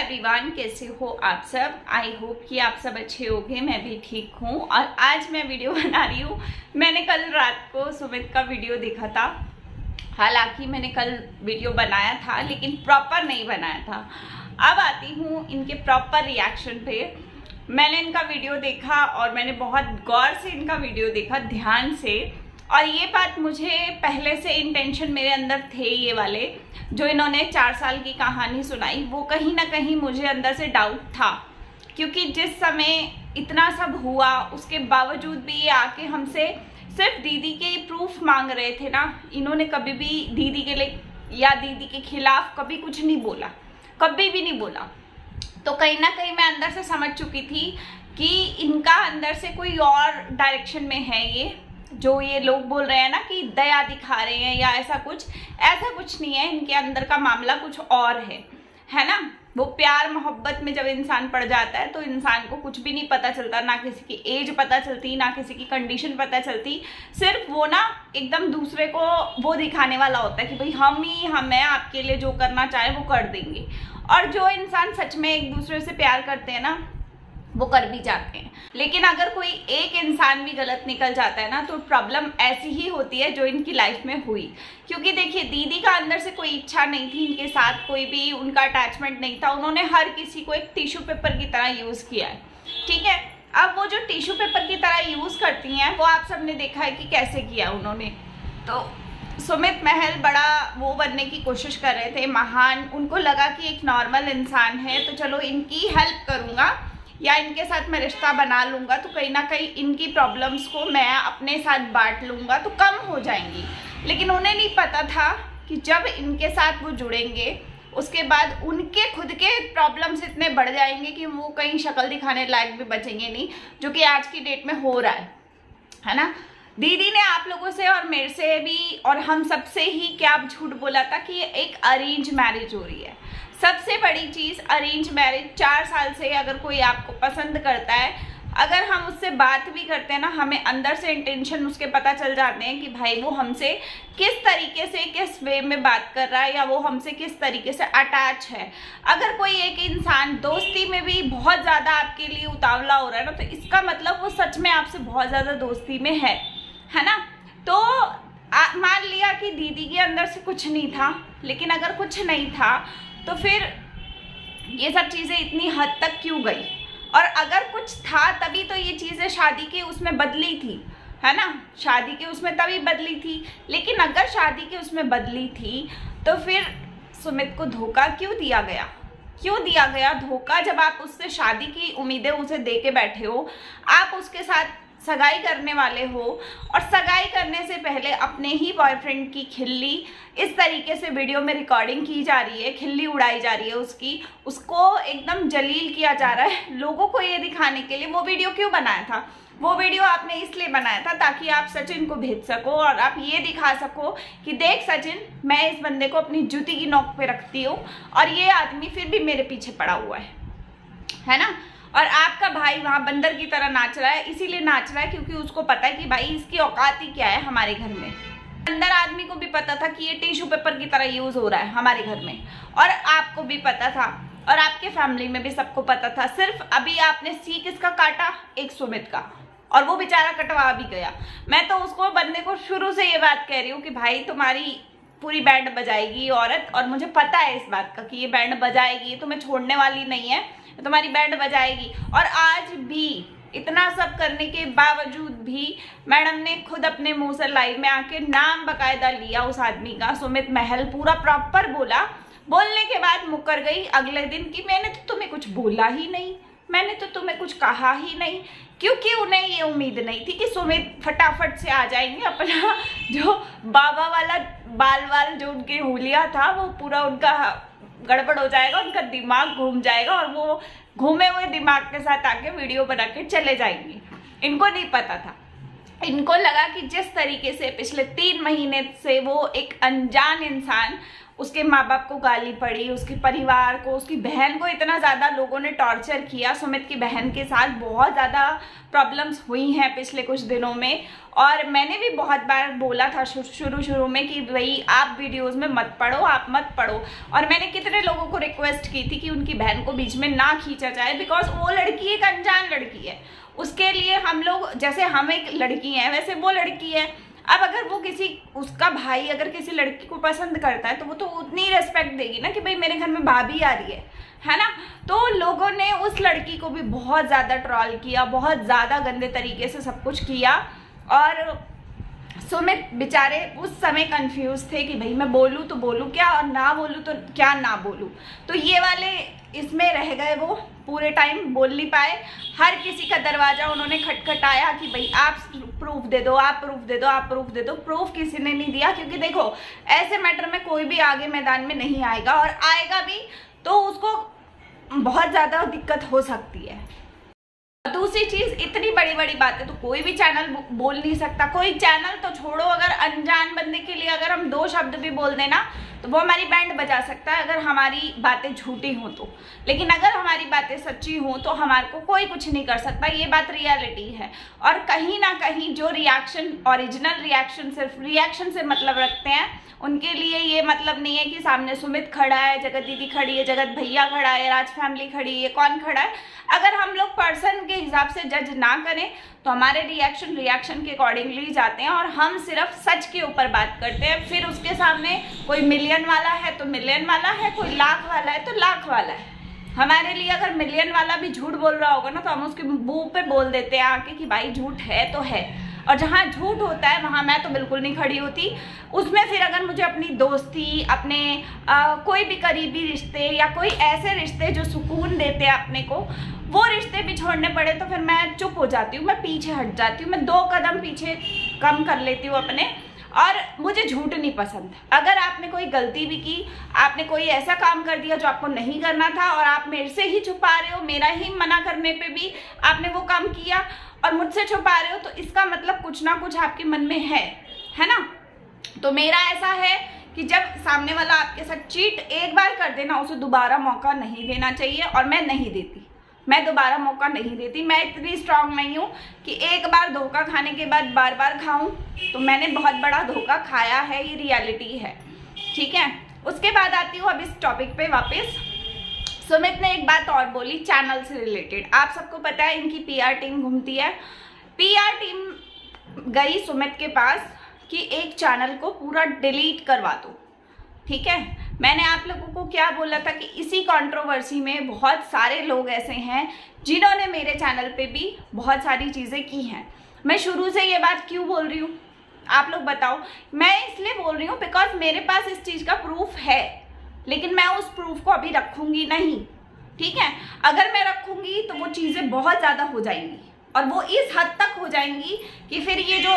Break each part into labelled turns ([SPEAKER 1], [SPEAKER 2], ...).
[SPEAKER 1] Everyone, कैसे हो आप सब। आई होप कि आप सब अच्छे होंगे। मैं भी ठीक हूँ और आज मैं वीडियो बना रही हूँ। मैंने कल रात को सुमित का वीडियो देखा था। हालांकि मैंने कल वीडियो बनाया था लेकिन प्रॉपर नहीं बनाया था। अब आती हूँ इनके प्रॉपर रिएक्शन पे। मैंने इनका वीडियो देखा और मैंने बहुत गौर से इनका वीडियो देखा, ध्यान से। और ये बात मुझे पहले से इंटेंशन मेरे अंदर थे, ये वाले जो इन्होंने 4 साल की कहानी सुनाई, वो कहीं ना कहीं मुझे अंदर से डाउट था। क्योंकि जिस समय इतना सब हुआ उसके बावजूद भी ये आके हमसे सिर्फ दीदी के प्रूफ मांग रहे थे ना। इन्होंने कभी भी दीदी के लिए या दीदी के खिलाफ कभी कुछ नहीं बोला, कभी भी नहीं बोला। तो कहीं ना कहीं मैं अंदर से समझ चुकी थी कि इनका अंदर से कोई और डायरेक्शन में है। ये जो ये लोग बोल रहे हैं ना कि दया दिखा रहे हैं या ऐसा कुछ नहीं है। इनके अंदर का मामला कुछ और है ना। वो प्यार मोहब्बत में जब इंसान पड़ जाता है तो इंसान को कुछ भी नहीं पता चलता, ना किसी की एज पता चलती, ना किसी की कंडीशन पता चलती। सिर्फ वो ना एकदम दूसरे को वो दिखाने वाला होता है कि भाई हम हैं, आपके लिए जो करना चाहे वो कर देंगे। और जो इंसान सच में एक दूसरे से प्यार करते हैं ना, वो कर भी जाते हैं। लेकिन अगर कोई एक इंसान भी गलत निकल जाता है ना, तो प्रॉब्लम ऐसी ही होती है जो इनकी लाइफ में हुई। क्योंकि देखिए, दीदी का अंदर से कोई इच्छा नहीं थी, इनके साथ कोई भी उनका अटैचमेंट नहीं था। उन्होंने हर किसी को एक टिश्यू पेपर की तरह यूज किया है, ठीक है। अब वो जो टिश्यू पेपर की तरह यूज करती हैं, वो आप सबने देखा है कि कैसे किया उन्होंने। तो सुमित महल बड़ा वो बनने की कोशिश कर रहे थे, महान। उनको लगा कि एक नॉर्मल इंसान है तो चलो इनकी हेल्प करूंगा या इनके साथ मैं रिश्ता बना लूंगा, तो कहीं ना कहीं इनकी प्रॉब्लम्स को मैं अपने साथ बांट लूंगा तो कम हो जाएंगी। लेकिन उन्हें नहीं पता था कि जब इनके साथ वो जुड़ेंगे उसके बाद उनके खुद के प्रॉब्लम्स इतने बढ़ जाएंगे कि वो कहीं शक्ल दिखाने लायक भी बचेंगे नहीं, जो कि आज की डेट में हो रहा है ना। दीदी ने आप लोगों से और मेरे से भी और हम सबसे ही क्या झूठ बोला था कि एक अरेंज मैरिज हो रही है। सबसे बड़ी चीज अरेंज मैरिज। 4 साल से अगर कोई आपको पसंद करता है, अगर हम उससे बात भी करते हैं ना, हमें अंदर से इंटेंशन उसके पता चल जाते हैं कि भाई वो हमसे किस तरीके से, किस वे में बात कर रहा है या वो हमसे किस तरीके से अटैच है। अगर कोई एक इंसान दोस्ती में भी बहुत ज्यादा आपके लिए उतावला हो रहा है ना, तो इसका मतलब वो सच में आपसे बहुत ज्यादा दोस्ती में है ना। तो मान लिया कि दीदी के अंदर से कुछ नहीं था, लेकिन अगर कुछ नहीं था तो फिर ये सब चीजें इतनी हद तक क्यों गई। और अगर कुछ था तभी तो ये चीजें शादी के उसमें बदली थी, है ना। शादी के उसमें तभी बदली थी। लेकिन अगर शादी के उसमें बदली थी तो फिर सुमित को धोखा क्यों दिया गया धोखा। जब आप उससे शादी की उम्मीदें उसे दे के बैठे हो, आप उसके साथ सगाई करने वाले हो और सगाई करने से पहले अपने ही बॉयफ्रेंड की खिल्ली इस तरीके से वीडियो में रिकॉर्डिंग की जा रही है, खिल्ली उड़ाई जा रही है उसको एकदम जलील किया जा रहा है लोगों को ये दिखाने के लिए। वो वीडियो क्यों बनाया था? वो वीडियो आपने इसलिए बनाया था ताकि आप सचिन को भेज सको और आप ये दिखा सको कि देख सचिन, मैं इस बंदे को अपनी जूती की नोक पे रखती हूँ और ये आदमी फिर भी मेरे पीछे पड़ा हुआ है ना। और आपका भाई वहां बंदर की तरह नाच रहा है, इसीलिए नाच रहा है क्योंकि उसको पता है कि भाई इसकी औकात ही क्या है हमारे घर में। अंदर आदमी को भी पता था कि ये टिश्यू पेपर की तरह यूज हो रहा है हमारे घर में, और आपको भी पता था और आपके फैमिली में भी सबको पता था। सिर्फ अभी आपने सी किसका काटा? एक सुमित का, और वो बेचारा कटवा भी गया। मैं तो उसको बंदे को शुरू से ये बात कह रही हूँ कि भाई तुम्हारी पूरी बैंड बजाएगी औरत, और मुझे पता है इस बात का कि ये बैंड बजाएगी, तुम्हें छोड़ने वाली नहीं है, तुम्हारी बैंड बजाएगी। और आज भी इतना सब करने के बावजूद भी मैडम ने खुद अपने मुंह से लाइव में आके नाम बकायदा लिया उस आदमी का, सुमित महल, पूरा प्रॉपर बोला। बोलने के बाद मुकर गई अगले दिन कि मैंने तो तुम्हें कुछ बोला ही नहीं, मैंने तो तुम्हें कुछ कहा ही नहीं। क्योंकि उन्हें ये उम्मीद नहीं थी कि सुमित फटाफट से आ जाएंगे, अपना जो बाबा वाला बाल जो उनके हुलिया था वो पूरा उनका गड़बड़ हो जाएगा, उनका दिमाग घूम जाएगा और वो घूमे हुए दिमाग के साथ आके वीडियो बना के चले जाएंगे। इनको नहीं पता था। इनको लगा कि जिस तरीके से पिछले 3 महीने से वो एक अनजान इंसान उसके माँ बाप को गाली पड़ी, उसके परिवार को, उसकी बहन को इतना ज़्यादा लोगों ने टॉर्चर किया। सुमित की बहन के साथ बहुत ज़्यादा प्रॉब्लम्स हुई हैं पिछले कुछ दिनों में, और मैंने भी बहुत बार बोला था शुरू में कि भाई आप वीडियोस में मत पढ़ो, आप मत पढ़ो। और मैंने कितने लोगों को रिक्वेस्ट की थी कि उनकी बहन को बीच में ना खींचा जाए, बिकॉज वो लड़की एक अनजान लड़की है। उसके लिए हम लोग, जैसे हम एक लड़की हैं वैसे वो लड़की है। अब अगर वो उसका भाई अगर किसी लड़की को पसंद करता है तो वो तो उतनी रेस्पेक्ट देगी ना कि भाई मेरे घर में भाभी आ रही है ना। तो लोगों ने उस लड़की को भी बहुत ज़्यादा ट्रॉल किया, बहुत ज़्यादा गंदे तरीके से सब कुछ किया। और सुमित बेचारे उस समय कंफ्यूज थे कि भाई मैं बोलूँ तो बोलूँ क्या और ना बोलूँ तो क्या ना बोलूँ। तो ये वाले इसमें रह गए, वो पूरे टाइम बोल नहीं पाए। हर किसी का दरवाज़ा उन्होंने खटखटाया कि भाई आप प्रूफ दे दो, आप प्रूफ दे दो, आप प्रूफ दे दो। प्रूफ किसी ने नहीं दिया, क्योंकि देखो ऐसे मैटर में कोई भी आगे मैदान में नहीं आएगा, और आएगा भी तो उसको बहुत ज़्यादा दिक्कत हो सकती है। दूसरी चीज, इतनी बड़ी बड़ी बातें तो कोई भी चैनल बोल नहीं सकता। कोई चैनल तो छोड़ो, अगर अनजान बंदे के लिए अगर हम 2 शब्द भी बोल देना तो वो हमारी बैंड बजा सकता है, अगर हमारी बातें झूठी हों तो। लेकिन अगर हमारी बातें सच्ची हों तो हमारे को कोई कुछ नहीं कर सकता। ये बात रियलिटी है। और कहीं ना कहीं जो रिएक्शन, ओरिजिनल रिएक्शन, सिर्फ रिएक्शन से मतलब रखते हैं, उनके लिए ये मतलब नहीं है कि सामने सुमित खड़ा है, जगत दीदी खड़ी है, जगत भैया खड़ा है, राज फैमिली खड़ी है, कौन खड़ा है। अगर हम लोग पर्सन के हिसाब से जज ना करें तो हमारे रिएक्शन के अकॉर्डिंगली जाते हैं, और हम सिर्फ सच के ऊपर बात करते हैं। फिर उसके सामने कोई मिलियन वाला है तो मिलियन वाला है, कोई लाख वाला है तो लाख वाला है। हमारे लिए अगर मिलियन वाला भी झूठ बोल रहा होगा ना तो हम उसके मुंह पे बोल देते हैं आके कि भाई झूठ है तो है। और जहाँ झूठ होता है वहाँ मैं तो बिल्कुल नहीं खड़ी होती। उसमें फिर अगर मुझे अपनी दोस्ती, अपने कोई भी करीबी रिश्ते या कोई ऐसे रिश्ते जो सुकून देते हैं अपने को, वो रिश्ते भी छोड़ने पड़े तो फिर मैं चुप हो जाती हूँ, मैं पीछे हट जाती हूँ, मैं 2 कदम पीछे कम कर लेती हूँ अपने। और मुझे झूठ नहीं पसंद। अगर आपने कोई गलती भी की, आपने कोई ऐसा काम कर दिया जो आपको नहीं करना था, और आप मेरे से ही छुपा रहे हो, मेरा ही मना करने पे भी आपने वो काम किया और मुझसे छुपा रहे हो, तो इसका मतलब कुछ ना कुछ आपके मन में है ना। तो मेरा ऐसा है कि जब सामने वाला आपके साथ चीट एक बार कर देना, उसे दोबारा मौका नहीं देना चाहिए, और मैं नहीं देती। मैं दोबारा मौका नहीं देती। मैं इतनी स्ट्रांग नहीं हूँ कि एक बार धोखा खाने के बाद बार बार खाऊं। तो मैंने बहुत बड़ा धोखा खाया है, ये रियलिटी है, ठीक है। उसके बाद आती हूँ अब इस टॉपिक पे वापस। सुमित ने एक बात और बोली चैनल से रिलेटेड। आप सबको पता है इनकी PR टीम घूमती है। PR टीम गई सुमित के पास कि एक चैनल को पूरा डिलीट करवा दो, ठीक है। मैंने आप लोगों को क्या बोला था कि इसी कंट्रोवर्सी में बहुत सारे लोग ऐसे हैं जिन्होंने मेरे चैनल पे भी बहुत सारी चीज़ें की हैं। मैं शुरू से ये बात क्यों बोल रही हूँ आप लोग बताओ। मैं इसलिए बोल रही हूँ बिकॉज मेरे पास इस चीज़ का प्रूफ है, लेकिन मैं उस प्रूफ को अभी रखूँगी नहीं, ठीक है। अगर मैं रखूँगी तो वो चीज़ें बहुत ज़्यादा हो जाएंगी, और वो इस हद तक हो जाएंगी कि फिर ये जो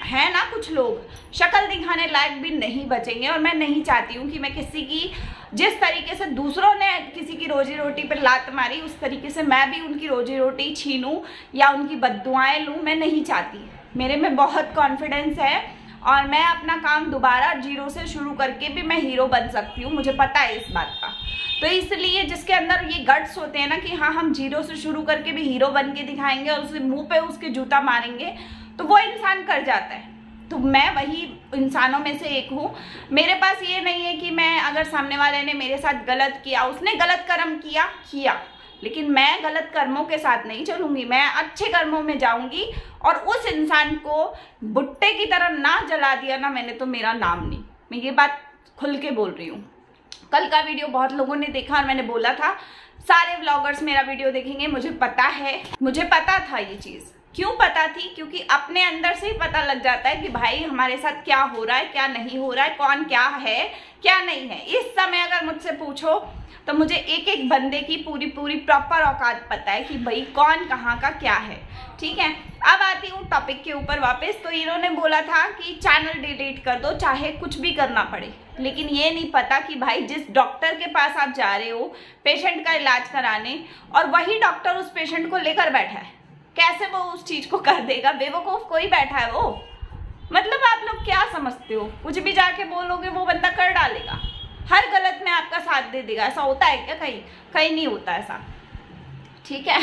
[SPEAKER 1] है ना कुछ लोग शक्ल दिखाने लायक भी नहीं बचेंगे। और मैं नहीं चाहती हूँ कि मैं किसी की, जिस तरीके से दूसरों ने किसी की रोजी रोटी पर लात मारी, उस तरीके से मैं भी उनकी रोजी रोटी छीनूं या उनकी बद्दुआएं लूँ। मैं नहीं चाहती। मेरे में बहुत कॉन्फिडेंस है और मैं अपना काम दोबारा 0 से शुरू करके भी मैं हीरो बन सकती हूँ, मुझे पता है इस बात का। तो इसलिए जिसके अंदर ये गट्स होते हैं ना कि हाँ हम 0 से शुरू करके भी हीरो बन के दिखाएंगे और उसके मुंह पे उसके जूता मारेंगे, तो वो इंसान कर जाता है। तो मैं वही इंसानों में से एक हूँ। मेरे पास ये नहीं है कि मैं अगर सामने वाले ने मेरे साथ गलत किया, उसने गलत कर्म किया, लेकिन मैं गलत कर्मों के साथ नहीं चलूंगी। मैं अच्छे कर्मों में जाऊंगी, और उस इंसान को भुट्टे की तरह ना जला दिया ना मैंने तो मेरा नाम नहीं। मैं ये बात खुल के बोल रही हूँ। कल का वीडियो बहुत लोगों ने देखा और मैंने बोला था सारे व्लॉगर्स मेरा वीडियो देखेंगे। मुझे पता है, मुझे पता था ये चीज़। क्यों पता थी? क्योंकि अपने अंदर से ही पता लग जाता है कि भाई हमारे साथ क्या हो रहा है, क्या नहीं हो रहा है, कौन क्या है क्या नहीं है। इस समय अगर मुझसे पूछो तो मुझे एक एक बंदे की पूरी प्रॉपर औकात पता है कि भाई कौन कहाँ का क्या है, ठीक है। अब आती हूँ टॉपिक के ऊपर वापस। तो इन्होंने बोला था कि चैनल डिलीट कर दो, चाहे कुछ भी करना पड़े, लेकिन ये नहीं पता कि भाई जिस डॉक्टर के पास आप जा रहे हो पेशेंट का इलाज कराने, और वही डॉक्टर उस पेशेंट को लेकर बैठा है, कैसे वो उस चीज को कर देगा? बेवकूफ कोई बैठा है वो। मतलब आप लोग क्या समझते हो? कुछ भी जाके बोलोगे वो बंदा कर डालेगा। हर गलत में आपका साथ दे देगा। ऐसा होता है क्या? कहीं कहीं नहीं होता ऐसा, ठीक है।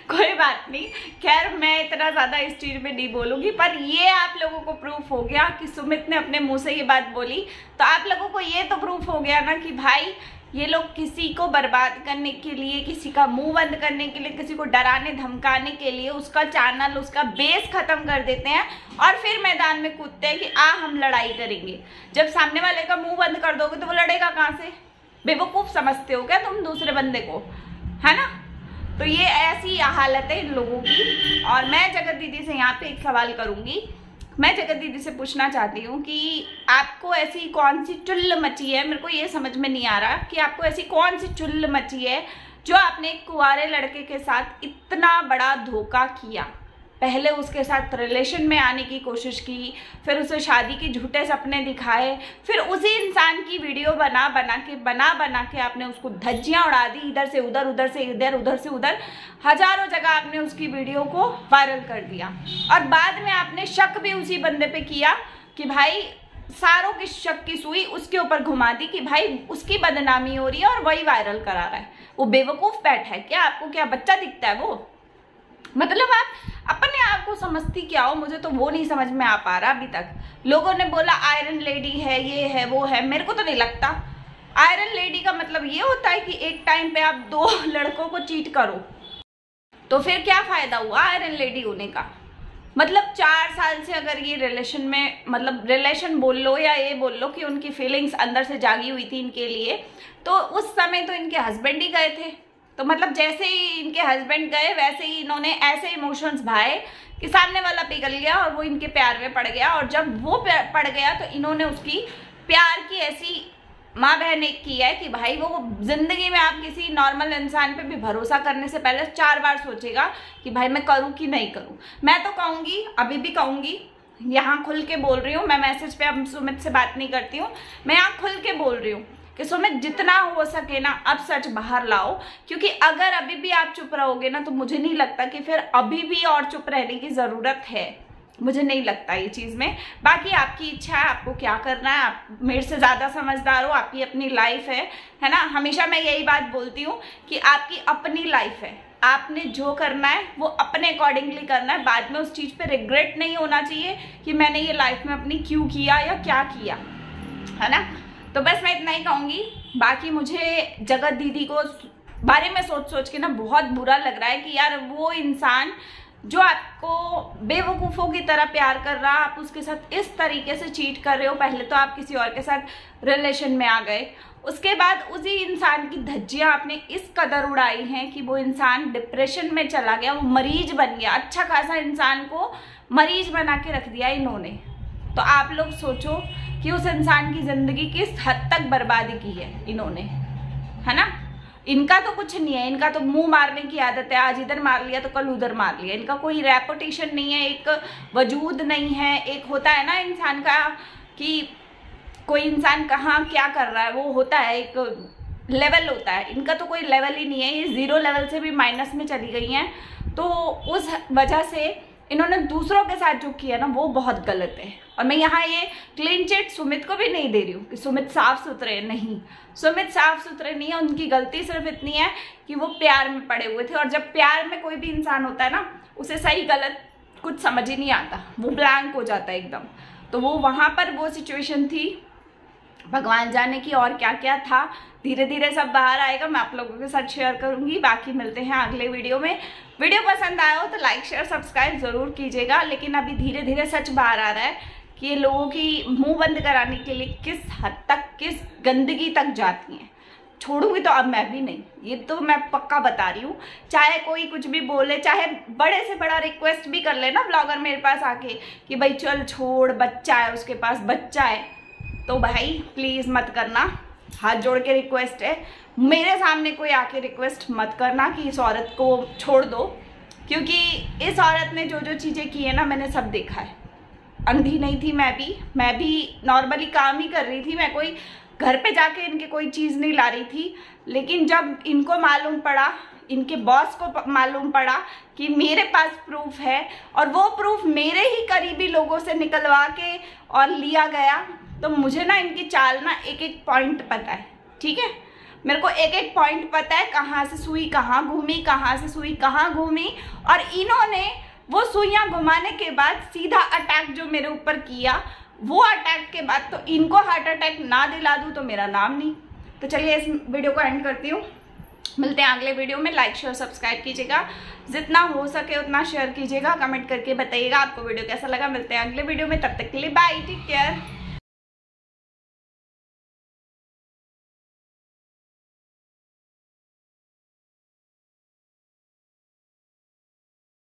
[SPEAKER 1] कोई बात नहीं, खैर मैं इतना ज़्यादा इस चीज़ में नहीं बोलूँगी, पर ये आप लोगों को प्रूफ हो गया कि सुमित ने अपने मुंह से ये बात बोली, तो आप लोगों को ये तो प्रूफ हो गया ना कि भाई ये लोग किसी को बर्बाद करने के लिए, किसी का मुंह बंद करने के लिए, किसी को डराने धमकाने के लिए उसका चैनल, उसका बेस खत्म कर देते हैं और फिर मैदान में कूदते हैं कि हम लड़ाई करेंगे। जब सामने वाले का मुंह बंद कर दोगे तो वो लड़ेगा कहाँ से? बेवकूफ़ समझते हो क्या तुम दूसरे बंदे को, है ना? तो ये ऐसी हालत है इन लोगों की। और मैं जगत दीदी से यहाँ पे एक सवाल करूँगी, मैं जगत दीदी से पूछना चाहती हूँ कि आपको ऐसी कौन सी चुल्ल मची है, मेरे को ये समझ में नहीं आ रहा कि आपको ऐसी कौन सी चुल्ल मची है जो आपने एक कुंवारे लड़के के साथ इतना बड़ा धोखा किया। पहले उसके साथ रिलेशन में आने की कोशिश की, फिर उसे शादी के झूठे सपने दिखाए, फिर उसी इंसान की वीडियो बना बना के आपने उसको धज्जियां उड़ा दी, इधर से उधर, उधर से इधर, उधर से उधर, हजारों जगह आपने उसकी वीडियो को वायरल कर दिया। और बाद में आपने शक भी उसी बंदे पे किया कि भाई सारों की शक की सुई उसके ऊपर घुमा दी कि भाई उसकी बदनामी हो रही है और वही वायरल करा रहा है। वो बेवकूफ़ बैठा है क्या? आपको क्या बच्चा दिखता है वो? मतलब आप अपने आप को समझती क्या हो? मुझे तो वो नहीं समझ में आ पा रहा अभी तक। लोगों ने बोला आयरन लेडी है, ये है, वो है, मेरे को तो नहीं लगता। आयरन लेडी का मतलब ये होता है कि एक टाइम पे आप 2 लड़कों को चीट करो, तो फिर क्या फ़ायदा हुआ आयरन लेडी होने का? मतलब 4 साल से अगर ये रिलेशन में, मतलब रिलेशन बोल लो या ये बोल लो कि उनकी फीलिंग्स अंदर से जागी हुई थी इनके लिए, तो उस समय तो इनके हस्बैंड ही गए थे। तो मतलब जैसे ही इनके हस्बैंड गए वैसे ही इन्होंने ऐसे इमोशंस भाए कि सामने वाला पिघल गया और वो इनके प्यार में पड़ गया। और जब वो पड़ गया तो इन्होंने उसकी प्यार की ऐसी माँ बहन एक की है कि भाई वो जिंदगी में आप किसी नॉर्मल इंसान पे भी भरोसा करने से पहले 4 बार सोचेगा कि भाई मैं करूँ कि नहीं करूँ। मैं तो कहूँगी, अभी भी कहूँगी, यहाँ खुल के बोल रही हूँ, मैं मैसेज पे अब सुमित से बात नहीं करती हूँ, मैं यहाँ खुल के बोल रही हूँ कि सुमित जितना हो सके ना अब सच बाहर लाओ, क्योंकि अगर अभी भी आप चुप रहोगे ना तो मुझे नहीं लगता कि फिर अभी भी और चुप रहने की ज़रूरत है। मुझे नहीं लगता ये चीज़ में। बाकी आपकी इच्छा है, आपको क्या करना है, आप मेरे से ज़्यादा समझदार हो, आपकी अपनी लाइफ है ना। हमेशा मैं यही बात बोलती हूँ कि आपकी अपनी लाइफ है, आपने जो करना है वो अपने अकॉर्डिंगली करना है। बाद में उस चीज़ पे रिग्रेट नहीं होना चाहिए कि मैंने ये लाइफ में अपनी क्यों किया या क्या किया, है ना। तो बस मैं इतना ही कहूँगी। बाकी मुझे जगत दीदी को बारे में सोच के ना बहुत बुरा लग रहा है कि यार वो इंसान जो आपको बेवकूफ़ों की तरह प्यार कर रहा, आप उसके साथ इस तरीके से चीट कर रहे हो। पहले तो आप किसी और के साथ रिलेशन में आ गए, उसके बाद उसी इंसान की धज्जियाँ आपने इस कदर उड़ाई हैं कि वो इंसान डिप्रेशन में चला गया, वो मरीज बन गया। अच्छा खासा इंसान को मरीज बना के रख दिया इन्होंने। तो आप लोग सोचो कि उस इंसान की ज़िंदगी किस हद तक बर्बादी की है इन्होंने, है ना। इनका तो कुछ नहीं है, इनका तो मुंह मारने की आदत है, आज इधर मार लिया तो कल उधर मार लिया। इनका कोई रेपुटेशन नहीं है, एक वजूद नहीं है। एक होता है ना इंसान का कि कोई इंसान कहाँ क्या कर रहा है, वो होता है, एक लेवल होता है। इनका तो कोई लेवल ही नहीं है, ये 0 लेवल से भी माइनस में चली गई हैं। तो उस वजह से इन्होंने दूसरों के साथ जो किया ना वो बहुत गलत है। और मैं यहाँ ये क्लीन चिट सुमित को भी नहीं दे रही हूँ कि सुमित साफ सुथरे, नहीं, सुमित साफ सुथरे नहीं है। उनकी गलती सिर्फ इतनी है कि वो प्यार में पड़े हुए थे, और जब प्यार में कोई भी इंसान होता है ना उसे सही गलत कुछ समझ ही नहीं आता, वो ब्लैंक हो जाता है एकदम। तो वो वहाँ पर वो सिचुएशन थी, भगवान जाने की और क्या क्या था। धीरे धीरे सब बाहर आएगा, मैं आप लोगों के साथ शेयर करूंगी। बाकी मिलते हैं अगले वीडियो में। वीडियो पसंद आया हो तो लाइक शेयर सब्सक्राइब ज़रूर कीजिएगा। लेकिन अभी धीरे धीरे सच बाहर आ रहा है कि ये लोगों की मुंह बंद कराने के लिए किस हद तक, किस गंदगी तक जाती हैं। छोड़ूंगी तो अब मैं भी नहीं, ये तो मैं पक्का बता रही हूँ। चाहे कोई कुछ भी बोले, चाहे बड़े से बड़ा रिक्वेस्ट भी कर लेना ब्लॉगर मेरे पास आके कि भाई चल छोड़, बच्चा है उसके पास, बच्चा है, तो भाई प्लीज़ मत करना, हाथ जोड़ के रिक्वेस्ट है। मेरे सामने कोई आके रिक्वेस्ट मत करना कि इस औरत को छोड़ दो, क्योंकि इस औरत ने जो जो चीज़ें की है ना मैंने सब देखा है। अंधी नहीं थी मैं भी नॉर्मली काम ही कर रही थी, मैं कोई घर पे जाके इनके कोई चीज़ नहीं ला रही थी। लेकिन जब इनको मालूम पड़ा, इनके बॉस को मालूम पड़ा कि मेरे पास प्रूफ है और वो प्रूफ मेरे ही करीबी लोगों से निकलवा के और लिया गया, तो मुझे ना इनकी चाल ना एक एक पॉइंट पता है, ठीक है। मेरे को एक एक पॉइंट पता है, कहाँ से सुई कहाँ घूमी, कहाँ से सुई कहाँ घूमी। और इन्होंने वो सुइयाँ घुमाने के बाद सीधा अटैक जो मेरे ऊपर किया, वो अटैक के बाद तो इनको हार्ट अटैक ना दिला दूँ तो मेरा नाम नहीं। तो चलिए इस वीडियो को एंड करती हूँ, मिलते हैं अगले वीडियो में। लाइक शेयर सब्सक्राइब कीजिएगा, जितना हो सके उतना शेयर कीजिएगा, कमेंट करके बताइएगा आपको वीडियो कैसा लगा। मिलते हैं अगले वीडियो में, तब तक के लिए बाय, टेक केयर।